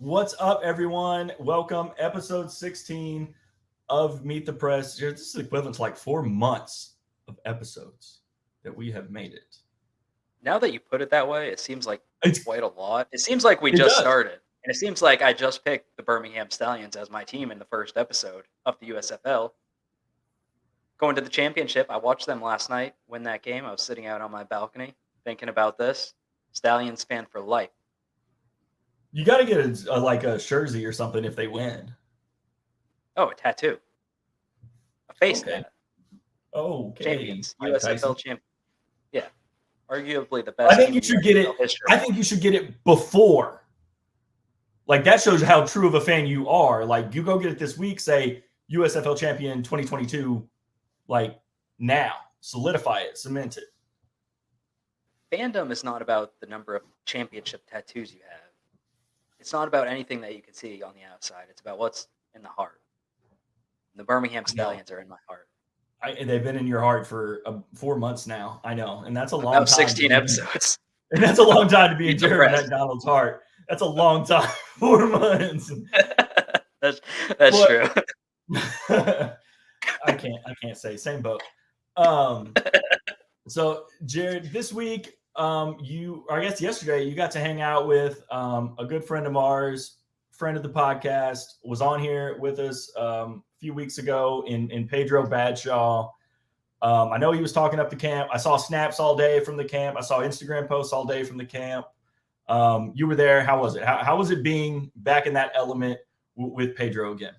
What's up, everyone? Welcome, episode 16 of Meet the Press. This is equivalent to like 4 months of episodes that we have made it. Now that you put it that way, it seems like It's, quite a lot. It seems like we it just does. started. And it seems like I just picked the Birmingham Stallions as my team in the first episode of the USFL. Going to the championship, I watched them last night win that game. I was sitting out on my balcony thinking about this. Stallions fan for life. You got to get like a jersey or something if they win. Oh, a tattoo. A face Okay. tat. Okay. Champions. Mike USFL Tyson. champion. Yeah. Arguably the best I think team you in should get it. USFL history. I think you should get it before. Like that shows how true of a fan you are. Like you go get it this week, say USFL champion 2022, like now. Solidify it, cement it. Fandom is not about the number of championship tattoos you have. It's not about anything that you can see on the outside. It's about what's in the heart. The Birmingham Stallions are in my heart. They've been in your heart for 4 months now. I know, and that's a long About time. 16 episodes. And that's a long time to be in Jared Depressed. McDonald's heart. That's a long time. 4 months. that's But- true. I can't say same boat. So Jared, this week, yesterday, you got to hang out with a good friend of ours, friend of the podcast, was on here with us a few weeks ago in Pedro Badshaw. I know he was talking up the camp. I saw snaps all day from the camp. I saw Instagram posts all day from the camp. You were there. How was it? How was it being back in that element with Pedro again?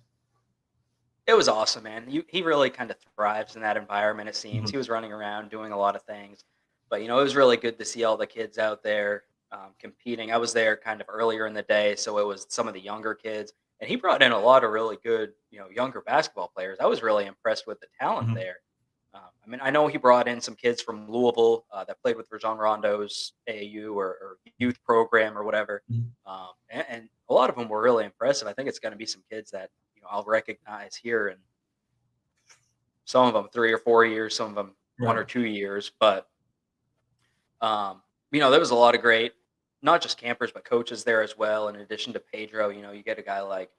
It was awesome, man. He really kind of thrives in that environment, it seems. Mhm. He was running around doing a lot of things. But, it was really good to see all the kids out there competing. I was there kind of earlier in the day, so it was some of the younger kids. And he brought in a lot of really good, younger basketball players. I was really impressed with the talent Mhm. there. I know he brought in some kids from Louisville that played with Rajon Rondo's AAU or youth program or whatever. Mhm. And a lot of them were really impressive. I think it's going to be some kids that I'll recognize here, and some of them 3 or 4 years, some of them 1 or Right. 2 years. But there was a lot of great, not just campers, but coaches there as well. In addition to Pedro, you get a guy like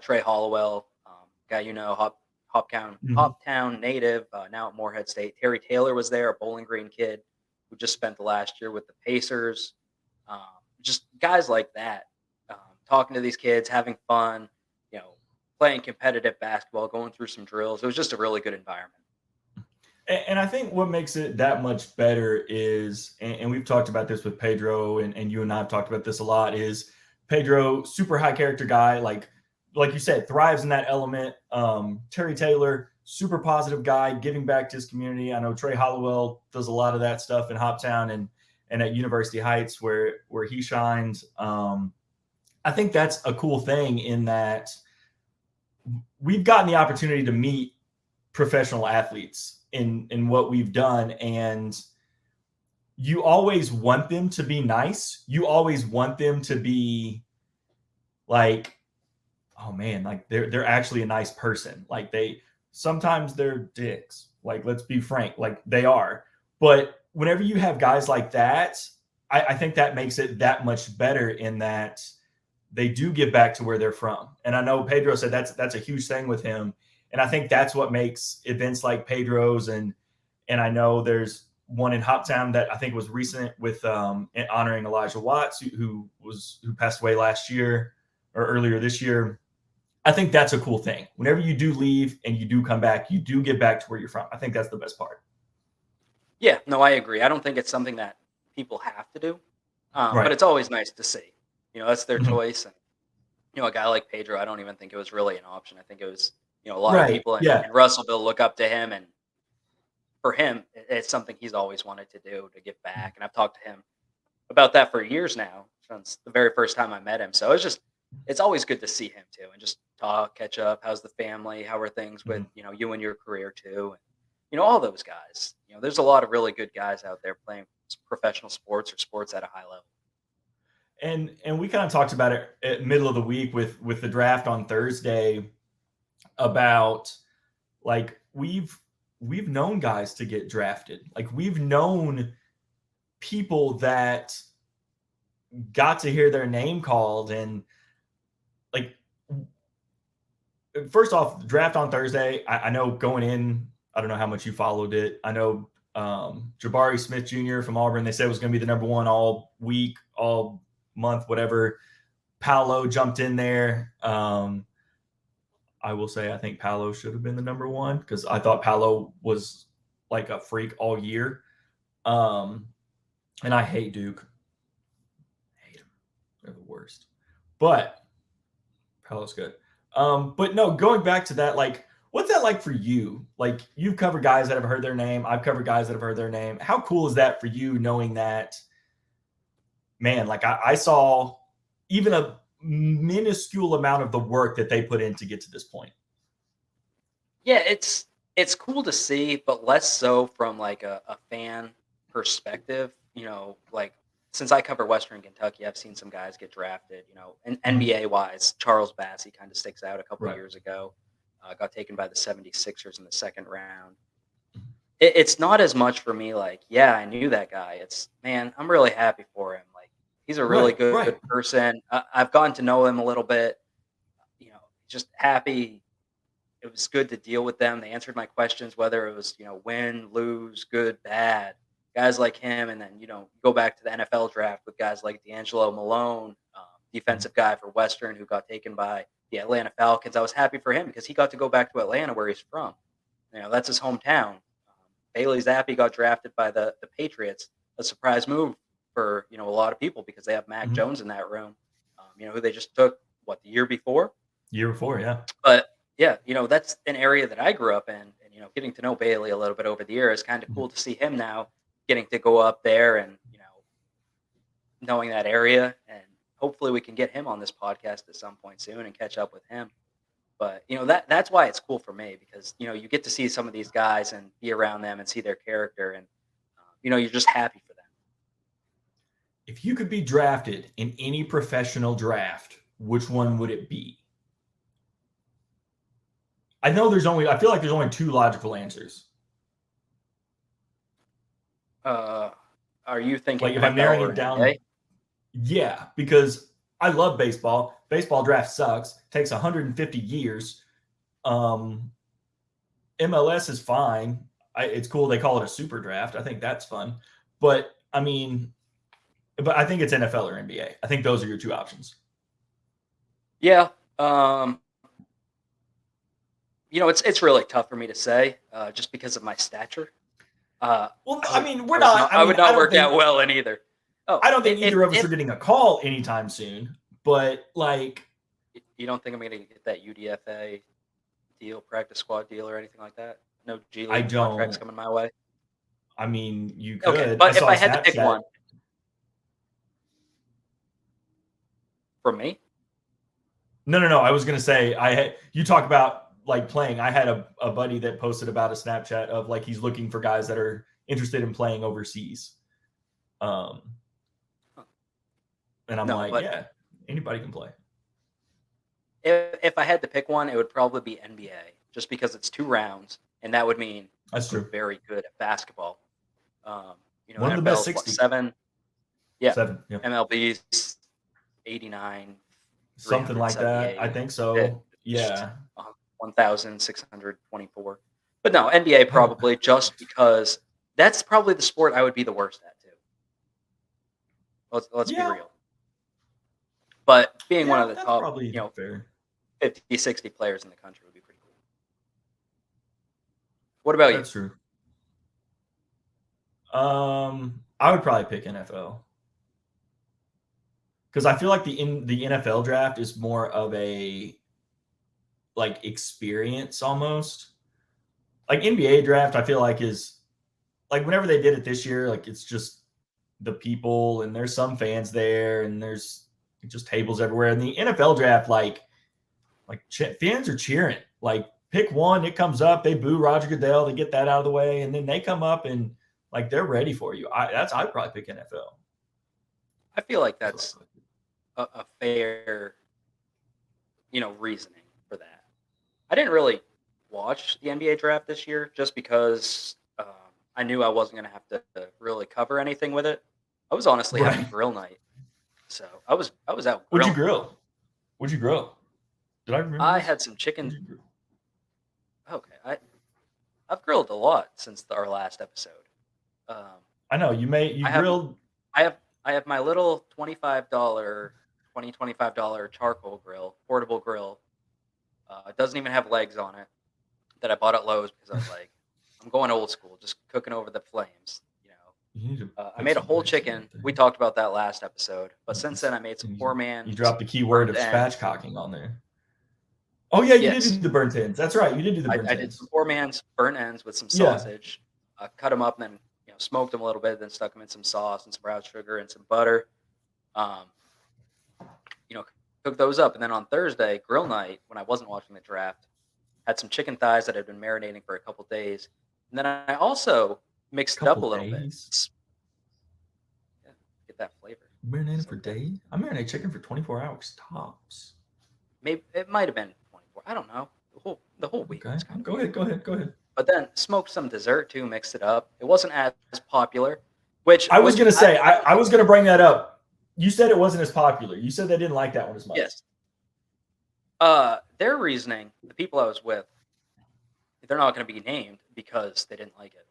Trey Hollowell, guy Mhm. Hoptown native, now at Morehead State. Terry Taylor was there, a Bowling Green kid who just spent the last year with the Pacers. Um, just guys like that, talking to these kids, having fun, playing competitive basketball, going through some drills. It was just a really good environment. And I think what makes it that much better is, and we've talked about this with Pedro, and you and I have talked about this a lot, is Pedro, super high character guy, like you said, thrives in that element. Terry Taylor, super positive guy, giving back to his community. I know Trey Hollowell does a lot of that stuff in Hoptown and at University Heights where he shines. I think that's a cool thing in that we've gotten the opportunity to meet professional athletes in what we've done, and you always want them to be nice. You always want them to be like, oh man, like they're actually a nice person. Like sometimes they're dicks. Like, let's be frank, like they are. But whenever you have guys like that, I think that makes it that much better in that they do give back to where they're from. And I know Pedro said that's a huge thing with him. And I think that's what makes events like Pedro's and I know there's one in Hoptown that I think was recent with honoring Elijah Watts, who passed away last year or earlier this year. I think that's a cool thing. Whenever you do leave and you do come back, you do get back to where you're from. I think that's the best part. Yeah, no, I agree. I don't think it's something that people have to do, Right. but it's always nice to see. That's their Mhm. choice. And, a guy like Pedro, I don't even think it was really an option. I think it was, a lot Right. of people in Yeah. Russellville look up to him. And for him, it's something he's always wanted to do, to give back. And I've talked to him about that for years now, since the very first time I met him. So it's always good to see him too, and just talk, catch up. How's the family? How are things with, you and your career too? And, all those guys. There's a lot of really good guys out there playing professional sports or sports at a high level. And we kind of talked about it at middle of the week with the draft on Thursday about like we've known guys to get drafted. Like we've known people that got to hear their name called, and like first off, draft on Thursday. I know going in, I don't know how much you followed it. I know Jabari Smith Jr. from Auburn, they said was going to be the number one all week, all month, whatever. Paolo jumped in there. I will say I think Paolo should have been the number one because I thought Paolo was like a freak all year. And I hate Duke. I hate them. They're the worst. But Paolo's good. But no, going back to that, like, what's that like for you? Like, you've covered guys that have heard their name. I've covered guys that have heard their name. How cool is that for you knowing that, man, like I saw even a minuscule amount of the work that they put in to get to this point? Yeah, it's cool to see, but less so from like a fan perspective. Like since I cover Western Kentucky, I've seen some guys get drafted. And Mhm. NBA wise, Charles Bassey kind of sticks out a couple of Right. years ago. Got taken by the 76ers in the second round. It's not as much for me like, yeah, I knew that guy. It's, man, I'm really happy for him. Like, he's a really Right. Right. good person. I've gotten to know him a little bit. Just happy. It was good to deal with them. They answered my questions, whether it was, win, lose, good, bad. Guys like him, and then go back to the NFL draft with guys like D'Angelo Malone, defensive guy for Western, who got taken by the Atlanta Falcons. I was happy for him because he got to go back to Atlanta, where he's from. That's his hometown. Bailey Zappi got drafted by the Patriots. A surprise move for a lot of people because they have Mac Mhm. Jones in that room. Who they just took the year before. Year before, yeah. But yeah, that's an area that I grew up in, and getting to know Bailey a little bit over the year is kind of Mhm. cool to see him now getting to go up there and knowing that area, and hopefully we can get him on this podcast at some point soon and catch up with him. But that's why it's cool for me because you get to see some of these guys and be around them and see their character, and you're just happy for them. If you could be drafted in any professional draft, which one would it be? I feel like there's only two logical answers. Uh, are you thinking Like if I'm NFL narrowing or it down, NBA? yeah, because I love baseball. Baseball draft sucks. Takes 150 years. Um, MLS is fine. It's cool they call it a super draft. I think that's fun. But I mean, but I think it's NFL or NBA. I think those are your two options. Yeah. It's really tough for me to say, just because of my stature. Uh, Well, I I would mean, I would not I would not work out well in either. Oh, I don't think if either of us if are getting a call anytime soon. But like, you don't think I'm gonna get that UDFA deal, practice squad deal, or anything like that? No G I League contracts don't. coming my way? I mean, you Okay, could. I but if saw a I had to pick Snapchat. one for me, No, no, no. I was gonna say you talk about like playing. I had a buddy that posted about a Snapchat of like he's looking for guys that are interested in playing overseas. Um, and I'm no, like, but yeah, anybody can play. if I had to pick one, it would probably be NBA, just because it's 2 rounds, and that would mean That's I'm true. very good at basketball. One of the NFL best is what, 60. 7? Yeah, 7. Yeah. MLB's 89, Something like that. I 378. think It's so. just, Yeah. 1,624. But no, NBA Oh, probably, just because that's probably the sport I would be the worst at too. Let's be yeah. real. But being one Yeah. of the That's top, probably fair. 50, 60 players in the country would be pretty cool. What about you? That's true. I would probably pick NFL because I feel like the NFL draft is more of a like experience almost. Like NBA draft, I feel like is like whenever they did it this year, like it's just the people and there's some fans there and there's just tables everywhere. And the NFL draft, fans are cheering. Like pick one, it comes up, they boo Roger Goodell, they get that out of the way, and then they come up and like they're ready for you. I'd probably pick NFL. I feel like That's what that's I would. a fair, reasoning for that. I didn't really watch the NBA draft this year just because I knew I wasn't going to have to really cover anything with it. I was honestly having Right. grill night, so I was out Would you grilling. grill? Would you grill? Did I remember I this? had some What chicken. did you grill? Okay, I've grilled a lot since our last episode. Um, I know you I have grilled. I have I have my little $25 charcoal grill, portable grill. It doesn't even have legs on it. That I bought at Lowe's because I was like, I'm going old school, just cooking over the flames. You need to I put made a some whole legs on chicken. that We thing. talked about that last episode, but since Nice. then I made some And poor you man's dropped the key word burnt of ends. spatchcocking on there. Oh yeah, you did do Yes, the burnt ends. That's right, you did do the burnt I did some ends. poor man's burnt ends with some Yeah. sausage. Cut them up and then smoked them a little bit, then stuck them in some sauce and some brown sugar and some butter. Um, you know, cooked those up, and then on Thursday, grill night, when I wasn't watching the draft, had some chicken thighs that had been marinating for a couple days, and then I also mixed it up Couple a little bit. days. Yeah, get that flavor. Marinated So for good. days? I marinate chicken for 24 hours tops. Maybe it might have been 24. I don't know. The whole week Okay. was kind of Go weird. ahead. Go ahead. But then smoked some dessert too, mixed it up. It wasn't as popular, which I was which gonna I, say, I was gonna bring that up. You said it wasn't as popular. You said they didn't like that one as much. yes. Their reasoning, the people I was with, they're not going to be named because they didn't like it.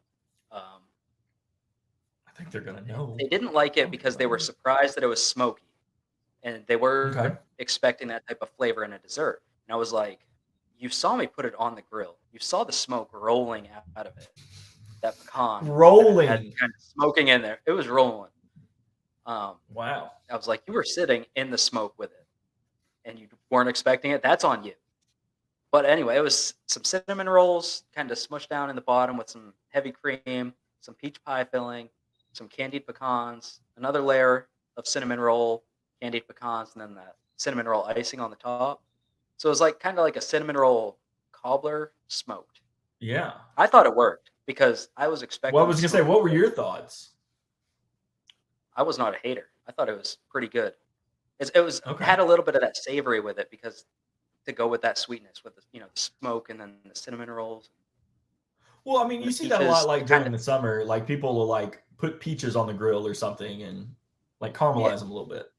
I think they're gonna know. They didn't like it because they were surprised that it was smoky, and they were Okay. expecting that type of flavor in a dessert. And I was like, "You saw me put it on the grill. You saw the smoke rolling out of it. That pecan Rolling. had kind of smoking in there. It was rolling. Wow. I was like, you were sitting in the smoke with it, and you weren't expecting it. That's on you." But anyway, it was some cinnamon rolls, kind of smushed down in the bottom with some heavy cream, some peach pie filling, some candied pecans, another layer of cinnamon roll, candied pecans, and then the cinnamon roll icing on the top. So it was like kind of like a cinnamon roll cobbler smoked. Yeah. I thought it worked because I was expecting. Well, I was gonna say, what were your thoughts? I was not a hater. I thought it was pretty good. It Okay. had a little bit of that savory with it because to go with that sweetness with the the smoke and then the cinnamon rolls. Well, I mean, And you the see that a lot, peaches like kind during of the summer. Like people will like put peaches on the grill or something and like caramelize them a little bit.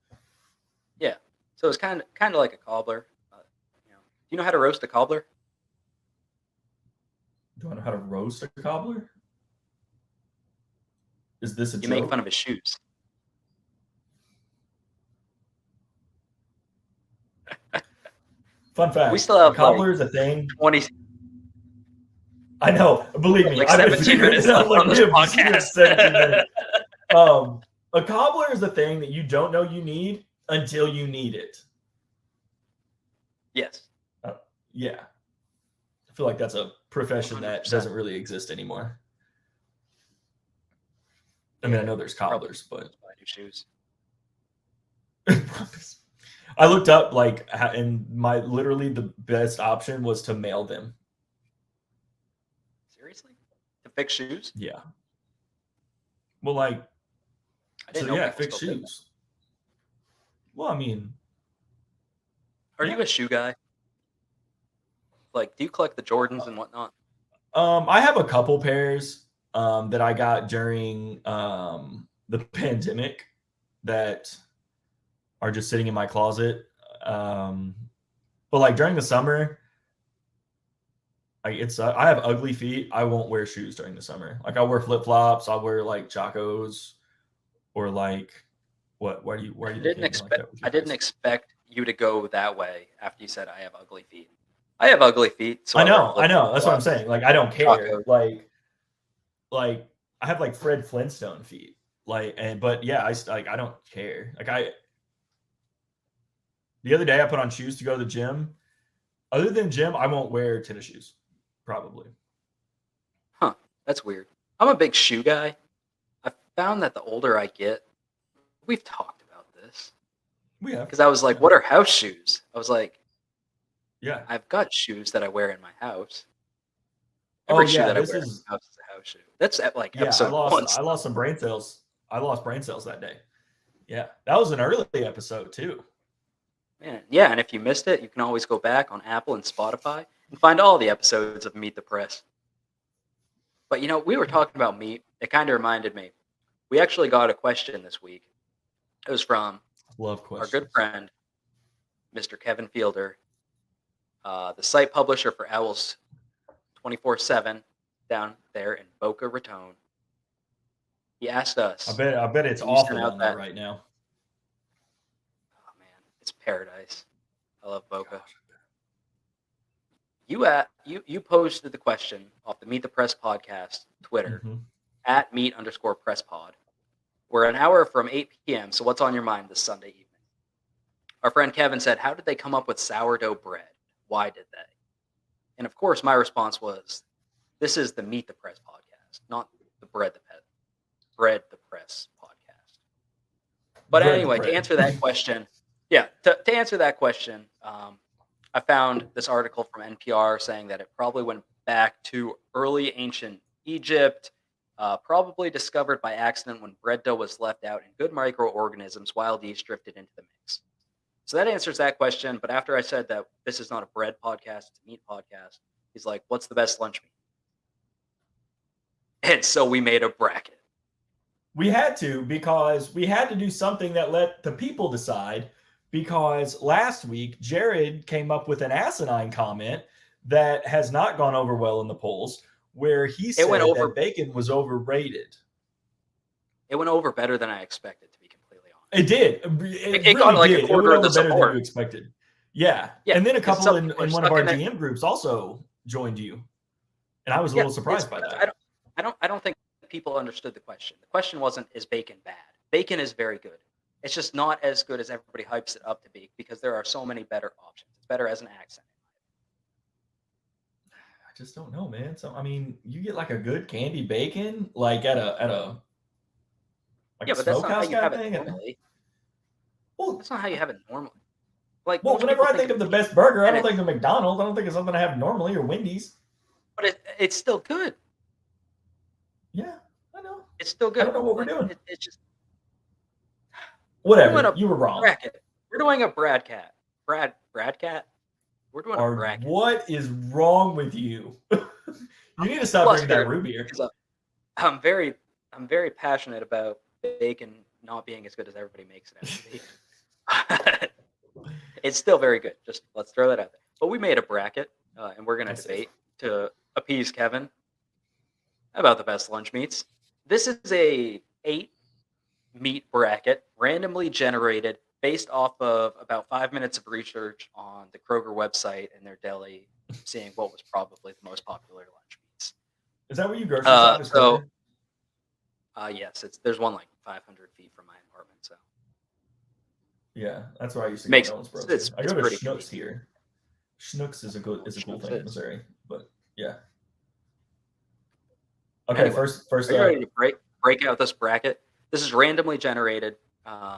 yeah. So it's kind of like a cobbler. Do you know how to roast a cobbler? Do I know how to roast a cobbler? Is this a You joke? make fun of his shoes. Fun fact: We still have a cobbler is a thing. 20. I know. Believe me, Like I've been 17 figuring minutes it out. left on Like this we have podcast. 17 minutes. A cobbler is a thing that you don't know you need until you need it. Yes. Yeah, I feel like that's a profession that 100%. doesn't really exist anymore. I mean, I know there's cobblers, but Buy new shoes. I looked up and my literally the best option was to mail them. Seriously? To fix shoes? Yeah. Well, like, I didn't so know yeah, people fix still did that. shoes. Well, I mean, Are yeah. you a shoe guy? Like, do you collect the Jordans and whatnot? I have a couple pairs that I got during the pandemic that are just sitting in my closet. But like during the summer, I have ugly feet. I won't wear shoes during the summer. Like I'll wear flip flops. I'll wear like Jocos, or like what? Why do you I didn't expect you to go that way after you said I have ugly feet. I have ugly feet. So I know. That's what I'm saying. Like I don't care. Jocos. Like I have like Fred Flintstone feet. But yeah, I don't care. The other day I put on shoes to go to the gym. Other than gym, I won't wear tennis shoes. Probably. Huh. That's weird. I'm a big shoe guy. I found that the older I get, we've talked about this. We have. Because I was like, what are house shoes? I was like, yeah, I've got shoes that I wear in my house. Every shoe that I wear in my house is a house shoe. That's at like episode 1. I lost some brain cells. I lost brain cells that day. Yeah, that was an early episode too. Man, yeah, and if you missed it, you can always go back on Apple and Spotify and find all the episodes of Meet the Press. But we were talking about meat. It kind of reminded me. We actually got a question this week. It was from Love questions. our good friend, Mr. Kevin Fielder. the site publisher for Owls 24/7 down there in Boca Raton. He asked I us, bet it's "Can you send awful out down there that?" right now. Oh man, it's paradise. I love Boca. Gosh. You posted the question off the Meet the Press podcast Twitter Mhm. at @meet_press_pod. We're an hour from 8 p.m. So what's on your mind this Sunday evening? Our friend Kevin said, "How did they come up with sourdough bread? Why did they?" And of course, my response was, "This is the Meet the Press podcast, not the Bread the Press podcast." But Bread the anyway, to bread. answer that question, to answer that question, I found this article from NPR saying that it probably went back to early ancient Egypt, probably discovered by accident when bread dough was left out in good microorganisms while yeast drifted into the mix. So that answers that question. But after I said that this is not a bread podcast, it's a meat podcast, he's like, "What's the best lunch meat?" And so we made a bracket. We had to because we had to do something that let the people decide. Because last week, Jared came up with an asinine comment that has not gone over well in the polls, where he It went said over. that bacon was overrated. It went over better than I expected, to be completely honest. It did. It got Really like a did. It quarter went of the over better than support. you expected. Yeah. Yeah, And then a because couple some in people are one of stuck our in it. GM groups also joined you. And I was a Yeah, little surprised by that. I don't think people understood the question. The question wasn't, is bacon bad? Bacon is very good. It's just not as good as everybody hypes it up to be because there are so many better options. It's better as an accent. I just don't know, man. So I mean, you get like a good candy bacon, like at a like Yeah, a but that's not how smokehouse you kind have of it thing. normally. Well, That's not how you have it normally. Like well, most whenever people I think think of of the cheese, best burger, I and don't think of McDonald's. I don't think it's something I have normally or Wendy's. but it's still good. Yeah, I know. It's still I good. don't know what we're Like doing. it's just we're doing Whatever. a You were wrong. bracket. We're doing a Bradcat. We're doing a Or bracket. what is wrong with you? You need to stop drinking that Flustered root beer. because I'm very passionate about bacon not being as good as everybody makes it out to be. It's still very good. Just let's throw that out there. But we made a bracket, and we're going to That's debate to appease Kevin about the best lunch meats. This is a 8 meat bracket, randomly generated based off of about 5 minutes of research on the Kroger website and their deli, seeing what was probably the most popular lunch meats. Is that where you grocery shop? Is So Kroger? yes, there's one like 500 feet from my apartment, so Yeah, that's where I used to go. makes No one's broke it's, here. I it's go to pretty Schnucks convenient. here. Schnucks is a cool Schnucks thing in is. Missouri, but yeah. Okay, Anyway, first are you ready to break out this bracket? This is randomly generated,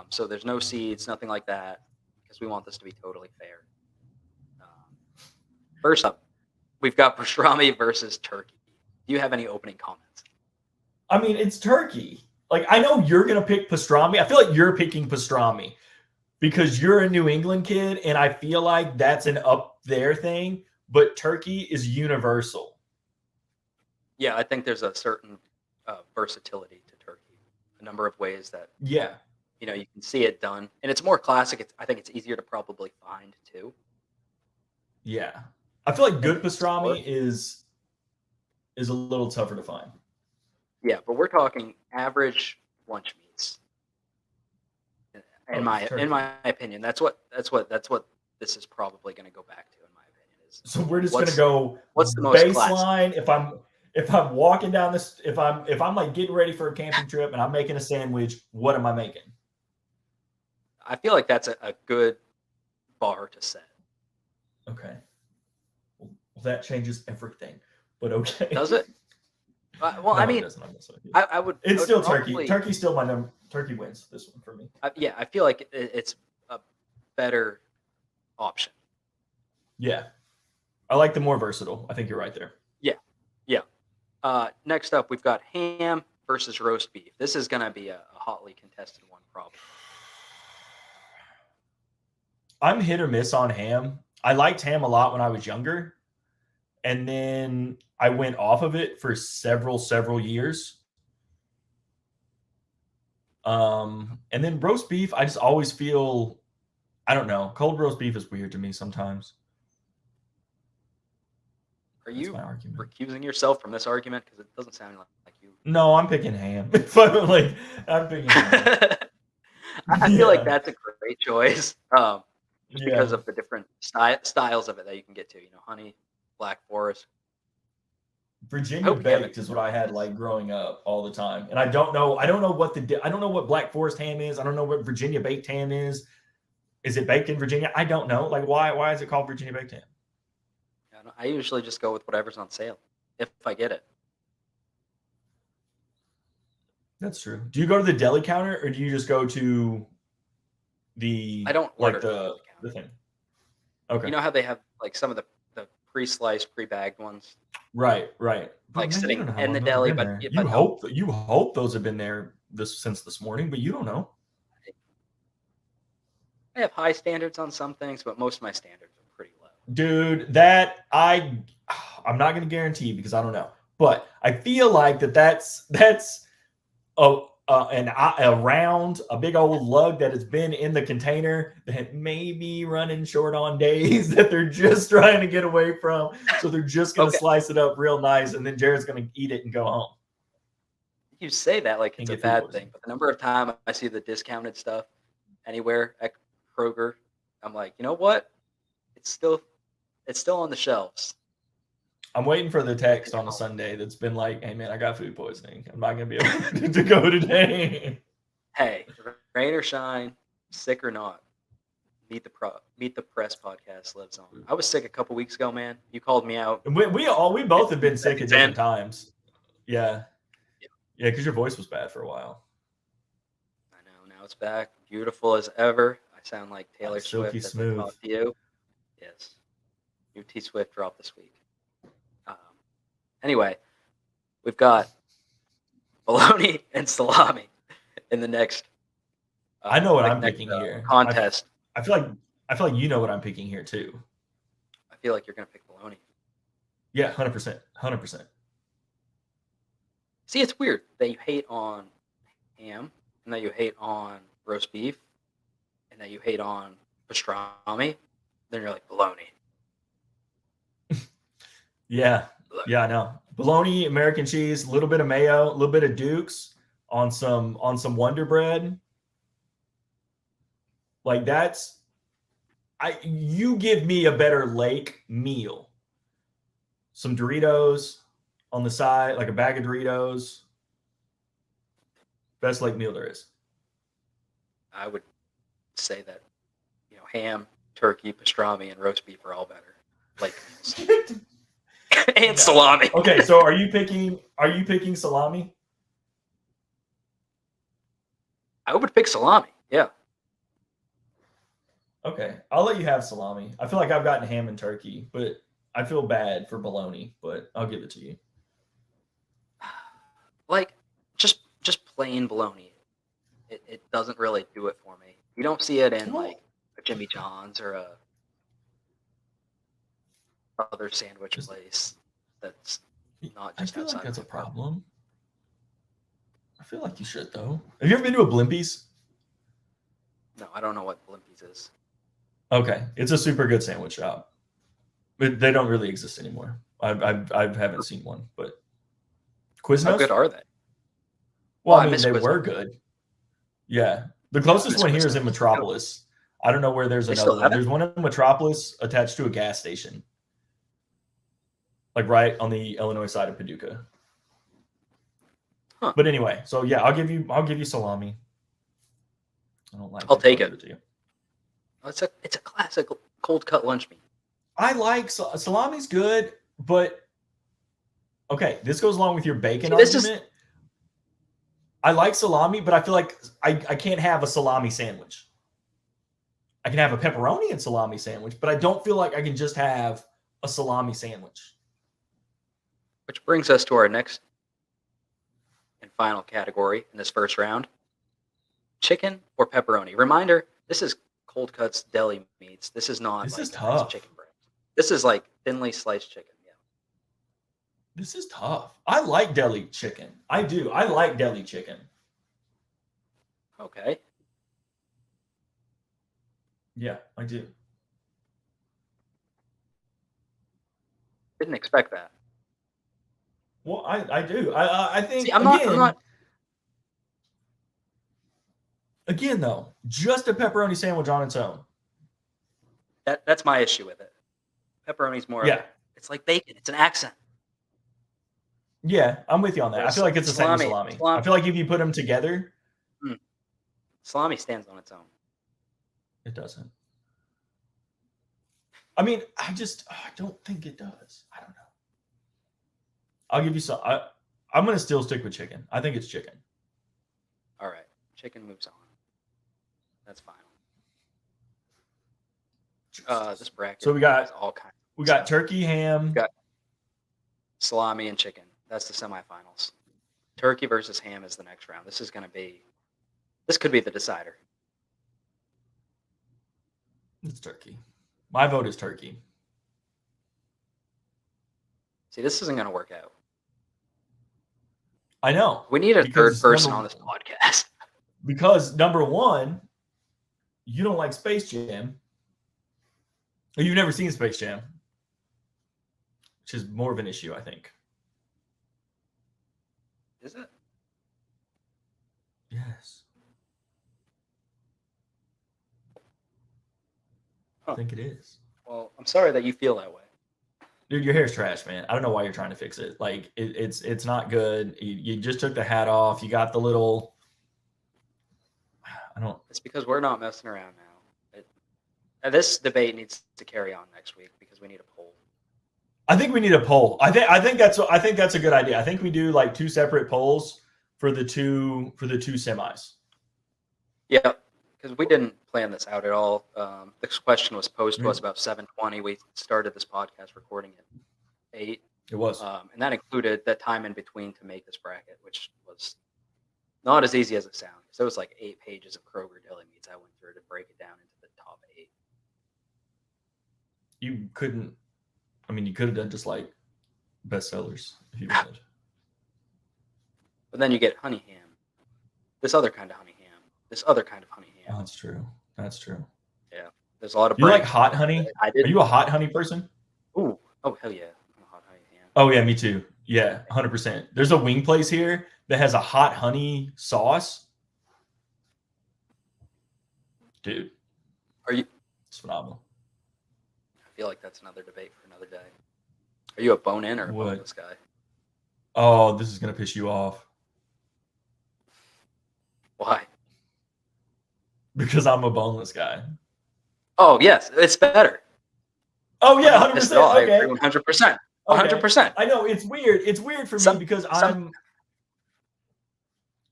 so there's no seeds, nothing like that, because we want this to be totally fair. First up, we've got pastrami versus turkey. Do you have any opening comments? I mean, it's turkey. Like, I know you're gonna pick pastrami. I feel like you're picking pastrami because you're a New England kid, and I feel like that's an up there thing. But turkey is universal. Yeah, I think there's a certain versatility to turkey. A number of ways that Yeah, you can see it done, and it's more classic. I think it's easier to probably find too. yeah. I feel like good And store. pastrami is a little tougher to find. Yeah, but we're talking average lunch meats. In my opinion, that's what this is probably going to go back to. In my opinion, is So we're just gonna go what's the most classic? baseline. If I'm walking down this, if I'm like getting ready for a camping trip and I'm making a sandwich, what am I making? I feel like that's a good bar to set. Okay. Well, that changes everything. But okay. Does it? Well, No, I mean, it doesn't. I would. It's I would still probably, turkey. Turkey's still my number. Turkey wins this one for me. Yeah, I feel like it's a better option. Yeah. I like the more versatile. I think you're right there. Yeah. Next up, we've got ham versus roast beef. This is going to be a hotly contested one, probably. I'm hit or miss on ham. I liked ham a lot when I was younger. And then I went off of it for several years. And then roast beef, I just always feel, I don't know, cold roast beef is weird to me sometimes. Are That's you my argument. recusing yourself from this argument? Because it doesn't sound like you. No, I'm picking ham. If I'm picking ham. I feel like that's a great choice. Just because Yeah. of the different styles of it that you can get to. Honey, Black Forest. I Virginia hope Kevin. baked is what I had like growing up all the time, and I don't know what Black Forest ham is. I don't know what Virginia baked ham is. Is it baked in Virginia? I don't know. Like, why is it called Virginia baked ham? I usually just go with whatever's on sale if I get it. That's true. Do you go to the deli counter or do you just go to the I don't order the thing? Okay. You know how they have like some of the pre-sliced, pre-bagged ones, Right. like Man, you sitting don't know how in long the those have deli, been but there. but no, You hope those have been there since this morning, but you don't know. I have high standards on some things, but most of my standards are pretty low. Dude, I'm not going to guarantee because I don't know, but I feel like that's a big old lug that has been in the container that may be running short on days that they're just trying to get away from. So they're just going to slice it up real nice, and then Jared's going to eat it and go home. You say that like it's a get food bad thing, but the number of times I see the discounted stuff anywhere at Kroger, I'm like, you know what? It's still on the shelves. I'm waiting for the text on a Sunday that's been like, "Hey man, I got food poisoning. I'm not gonna be able to go today." Hey, rain or shine, sick or not, Meet the Press podcast lives on. I was sick a couple weeks ago, man. You called me out. We both have been sick at different times. Yeah, because your voice was bad for a while. I know. Now it's back, beautiful as ever. I sound like Taylor Silky Swift smooth. as I talk to you. Yes, new T Swift dropped this week. Anyway, we've got bologna and salami in the next. I know what I'm picking here. Contest. I feel like you know what I'm picking here too. I feel like you're gonna pick bologna. Yeah, 100%. See, it's weird that you hate on ham and that you hate on roast beef and that you hate on pastrami. Then you're like bologna. Yeah, I know. Bologna, American cheese, a little bit of mayo, a little bit of Duke's on some Wonder Bread. Like you give me a better Lake meal. Some Doritos on the side, like a bag of Doritos. Best Lake meal there is. I would say that ham, turkey, pastrami, and roast beef are all better. Lake meals. And salami. Okay, so are you picking salami? I would pick salami. Yeah. Okay, I'll let you have salami. I feel like I've gotten ham and turkey, but I feel bad for bologna, but I'll give it to you. Like just plain bologna. It doesn't really do it for me. You don't see it in like a Jimmy John's or a other sandwich place that's not just I feel outside. like that's a problem. I feel like you should though. Have you ever been to a Blimpies? No, I don't know what Blimpies is. Okay, it's a super good sandwich shop, but they don't really exist anymore. I haven't seen one, but Quiznos. How good are they? Well, I mean, they were good. Yeah, the closest one here is in Metropolis. I don't know where there's another one. There's one in Metropolis attached to a gas station, like right on the Illinois side of Paducah. Huh. But anyway, so yeah, I'll give you salami. I don't like. I'll take it. It's a classic cold cut lunch meat. I like salami's good, but okay, this goes along with your bacon argument. I like salami, but I feel like I can't have a salami sandwich. I can have a pepperoni and salami sandwich, but I don't feel like I can just have a salami sandwich. Which brings us to our next and final category in this first round. Chicken or pepperoni? Reminder, this is Cold Cuts deli meats. This is not this like is tough. Chicken breast. This is like thinly sliced chicken. Yeah. This is tough. I like deli chicken. I do. I like deli chicken. Okay. Yeah, I do. Didn't expect that. Well, I do. I think See, I'm not. Again though, just a pepperoni sandwich on its own. That's my issue with it. Pepperoni's more. Yeah. It's like bacon. It's an accent. Yeah, I'm with you on that. I feel like it's the same as salami. I feel like if you put them together, salami stands on its own. It doesn't. I mean, I don't think it does. I don't know. I'll give you some. I'm going to still stick with chicken. I think it's chicken. All right. Chicken moves on. That's final. This bracket. So we got all kinds. We got turkey, ham. We got salami and chicken. That's the semifinals. Turkey versus ham is the next round. This could be the decider. It's turkey. My vote is turkey. See, this isn't going to work out. I know. We need a third person on this podcast. Because number one, you don't like Space Jam. Or you've never seen Space Jam. Which is more of an issue, I think. Is it? Yes. Huh. I think it is. Well, I'm sorry that you feel that way. Dude, your hair's trash, man. I don't know why you're trying to fix it. Like, it's not good. You just took the hat off. You got the little... It's because we're not messing around now. This debate needs to carry on next week because we need a poll. I think we need a poll. I think that's a good idea. I think we do like 2 separate polls for the two semis. Yeah, because we didn't plan this out at all. This question was posed to us about 7:20. We started this podcast recording at 8. It was, and that included that time in between to make this bracket, which was not as easy as it sounds. There was like 8 pages of Kroger deli meats I went through to break it down into the top 8. You couldn't. I mean, you could have done just like bestsellers if you wanted. But then you get honey ham, this other kind of honey ham, this other kind of honey ham. Oh, that's true. That's true. Yeah, there's a lot of. You like hot honey? I did. Are you a hot honey person? Ooh, oh hell yeah, I'm a hot honey ham. Oh yeah, me too. Yeah, 100%. There's a wing place here that has a hot honey sauce. Dude, it's phenomenal. I feel like that's another debate for another day. Are you a bone-in or a boneless guy? Oh, this is gonna piss you off. Why? Because I'm a boneless guy. Oh yes, it's better. Oh yeah, 100%. Okay, 100%. 100%. I know it's weird. It's weird for me because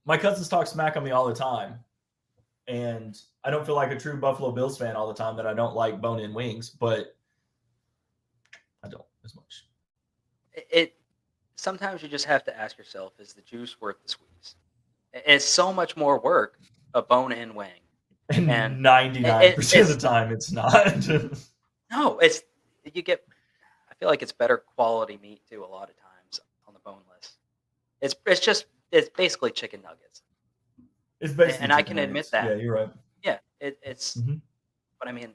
my cousins talk smack on me all the time, and I don't feel like a true Buffalo Bills fan all the time that I don't like bone-in wings, but I don't as much. Sometimes you just have to ask yourself, is the juice worth the squeeze? It's so much more work, a bone-in wing. And 99% of the time, it's not. No, I feel like it's better quality meat too. A lot of times on the boneless, it's basically chicken nuggets. It's basically, and I can admit that. Yeah, you're right. Yeah, it's. Mm-hmm. But I mean,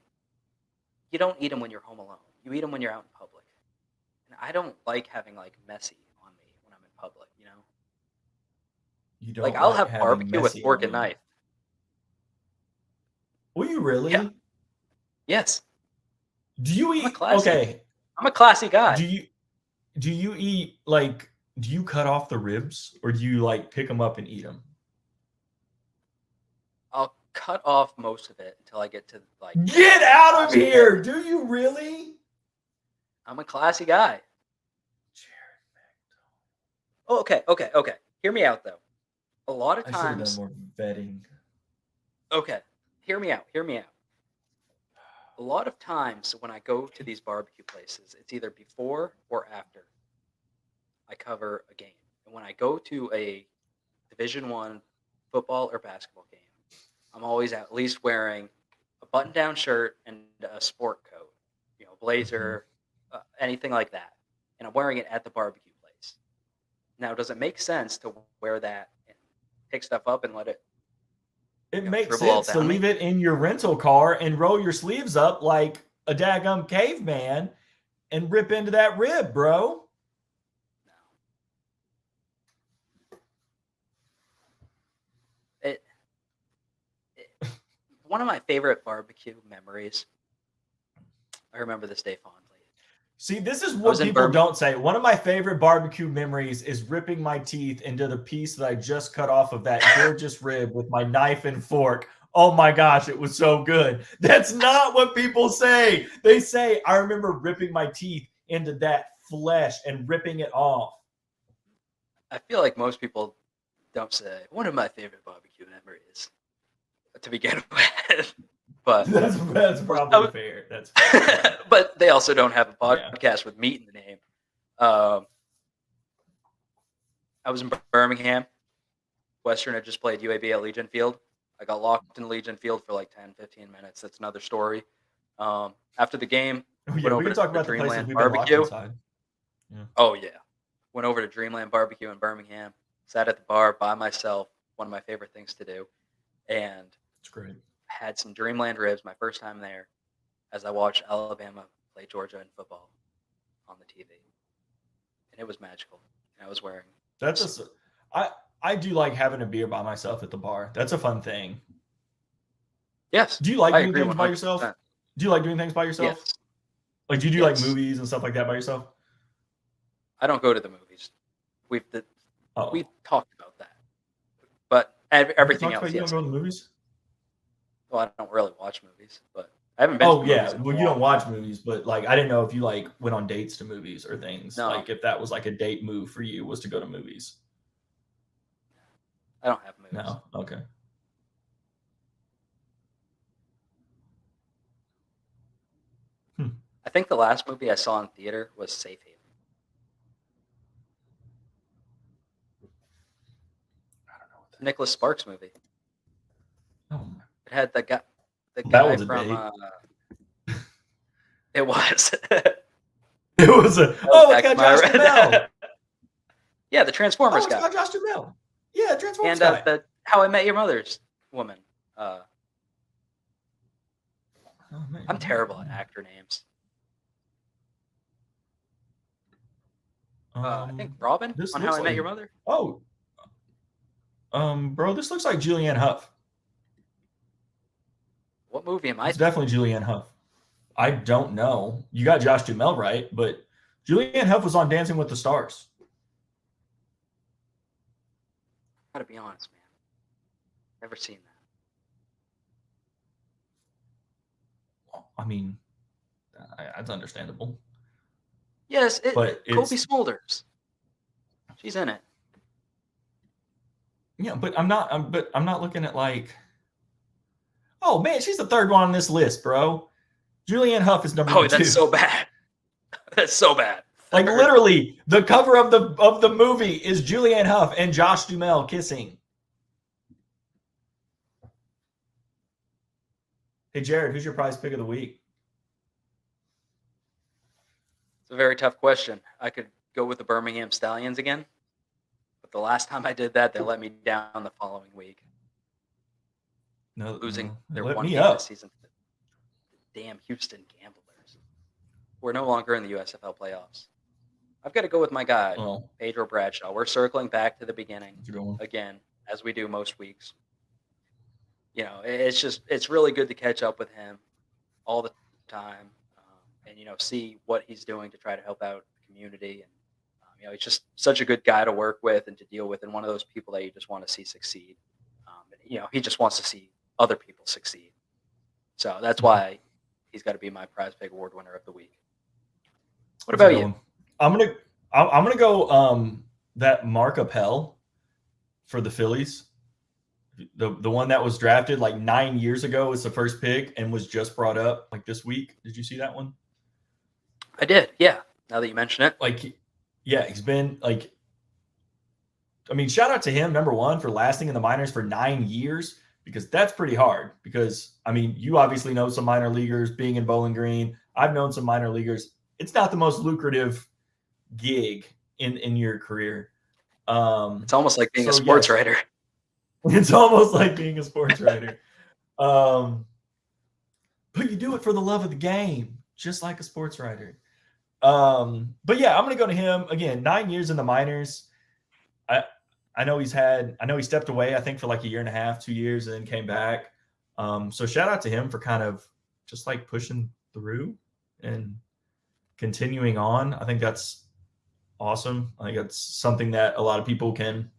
you don't eat them when you're home alone. You eat them when you're out in public. And I don't like having like messy on me when I'm in public. You know. You don't like I'll have barbecue with fork and knife. Will you really? Yeah. Yes. Do you eat? Okay. I'm a classy guy. Do you eat like? Do you cut off the ribs or do you like pick them up and eat them? I'll cut off most of it until I get to like. Get out of here! Do you really? I'm a classy guy. Oh, okay. Hear me out though. A lot of times. I should have done more vetting. Okay. Hear me out. A lot of times when I go to these barbecue places, it's either before or after I cover a game. And when I go to a Division I football or basketball game, I'm always at least wearing a button-down shirt and a sport coat, blazer, anything like that. And I'm wearing it at the barbecue place. Now, does it make sense to wear that and pick stuff up and let it It makes sense to leave it in your rental car and roll your sleeves up like a daggum caveman and rip into that rib, bro. One of my favorite barbecue memories. I remember this day fondly. See, this is what people don't say. One of my favorite barbecue memories is ripping my teeth into the piece that I just cut off of that gorgeous rib with my knife and fork. Oh my gosh, it was so good. That's not what people say. They say, I remember ripping my teeth into that flesh and ripping it off. I feel like most people don't say one of my favorite barbecue memories to begin with. But that's probably fair. That's fair. But they also don't have a podcast with meat in the name. I was in Birmingham. Western had just played UAB at Legion Field. I got locked in Legion Field for like 10, 15 minutes. That's another story. After the game, we can talk about Dreamland Barbecue. Oh, yeah. Went over to Dreamland Barbecue in Birmingham. Sat at the bar by myself. One of my favorite things to do. And it's great. Had some Dreamland ribs, my first time there, as I watched Alabama play Georgia in football on the TV. And it was magical. And I was wearing... I do like having a beer by myself at the bar. That's a fun thing. Yes. Do you like doing things 100%. By yourself? Do you like doing things by yourself? Yes. Like, do you do like movies and stuff like that by yourself? I don't go to the movies. We've talked about that. But everything else, You don't go to the movies? Well, I don't really watch movies, but I haven't been. Oh yeah, well you don't watch movies, but like I didn't know if you like went on dates to movies or things. No. Like if that was like a date move for you was to go to movies. I don't have movies. No, okay. I think the last movie I saw in theater was Safe Haven. I don't know what Nicholas Sparks movie. Oh. It had the guy from. It was. It was a. Oh, it's got Josh Duhamel. Yeah, the Transformers guy. It's got Josh Duhamel. Yeah, Transformers guy. And the How I Met Your Mother's woman. I'm terrible at actor names. I think Robin on How I Met Your Mother. Oh. Bro, this looks like Julianne Hough. What movie am I? It's definitely Julianne Hough. I don't know. You got Josh Duhamel right, but Julianne Hough was on Dancing with the Stars. I gotta be honest, man. Never seen that. I mean, that's understandable. Yes, but Kobe Smulders. She's in it. Yeah, but I'm not looking at like. Oh man, she's the third one on this list, bro. Julianne Hough is number 2. Oh, that's so bad. That's so bad. Like literally, the cover of the movie is Julianne Hough and Josh Duhamel kissing. Hey Jared, who's your prize pick of the week? It's a very tough question. I could go with the Birmingham Stallions again, but the last time I did that, they let me down the following week. Losing their one game this season. The damn Houston Gamblers. We're no longer in the USFL playoffs. I've got to go with my guy, Pedro Bradshaw. We're circling back to the beginning again, as we do most weeks. You know, it's really good to catch up with him all the time, and see what he's doing to try to help out the community. And he's just such a good guy to work with and to deal with, and one of those people that you just want to see succeed. He just wants to see other people succeed. So that's why he's got to be my prize pick award winner of the week. What about you? I'm gonna go that Mark Appel for the Phillies. The one that was drafted like 9 years ago was the first pick and was just brought up like this week. Did you see that one? I did. Yeah. Now that you mention it. He's been like, I mean, shout out to him, number one, for lasting in the minors for 9 years, because that's pretty hard. Because, I mean, you obviously know some minor leaguers being in Bowling Green. I've known some minor leaguers. It's not the most lucrative gig in your career. It's almost like being a sports writer. It's almost like being a sports writer. But you do it for the love of the game, just like a sports writer. But yeah, I'm gonna go to him again. 9 years in the minors. I know he stepped away, I think, for like a year and a half, 2 years, and then came back. So shout out to him for kind of just like pushing through and continuing on. I think that's awesome. I think that's something that a lot of people can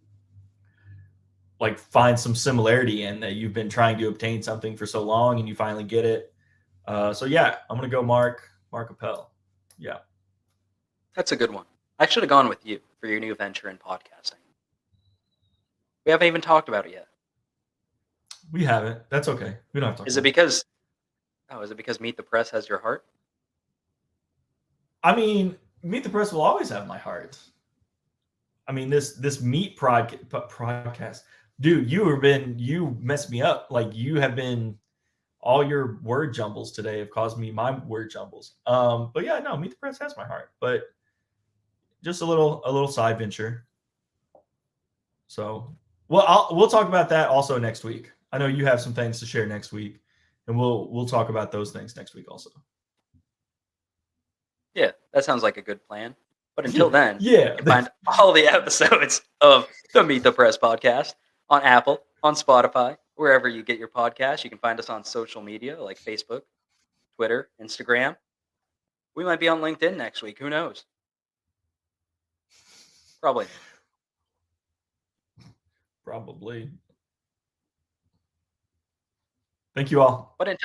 like find some similarity in, that you've been trying to obtain something for so long and you finally get it. So yeah, I'm gonna go Mark Appel. Yeah. That's a good one. I should have gone with you for your new venture in podcasting. We haven't even talked about it yet. We haven't. That's okay. We don't have to talk Is it because Meet the Press has your heart? I mean, Meet the Press will always have my heart. I mean, this Meet podcast, dude, you messed me up. Like, you have been, all your word jumbles today have caused me my word jumbles. But yeah, no, Meet the Press has my heart, but just a little side venture. So, well, we'll talk about that also next week. I know you have some things to share next week, and we'll talk about those things next week also. Yeah, that sounds like a good plan. But until then, Yeah. you can find all the episodes of the Meet the Press podcast on Apple, on Spotify, wherever you get your podcast. You can find us on social media like Facebook, Twitter, Instagram. We might be on LinkedIn next week. Who knows? Probably. Probably. Thank you all. But until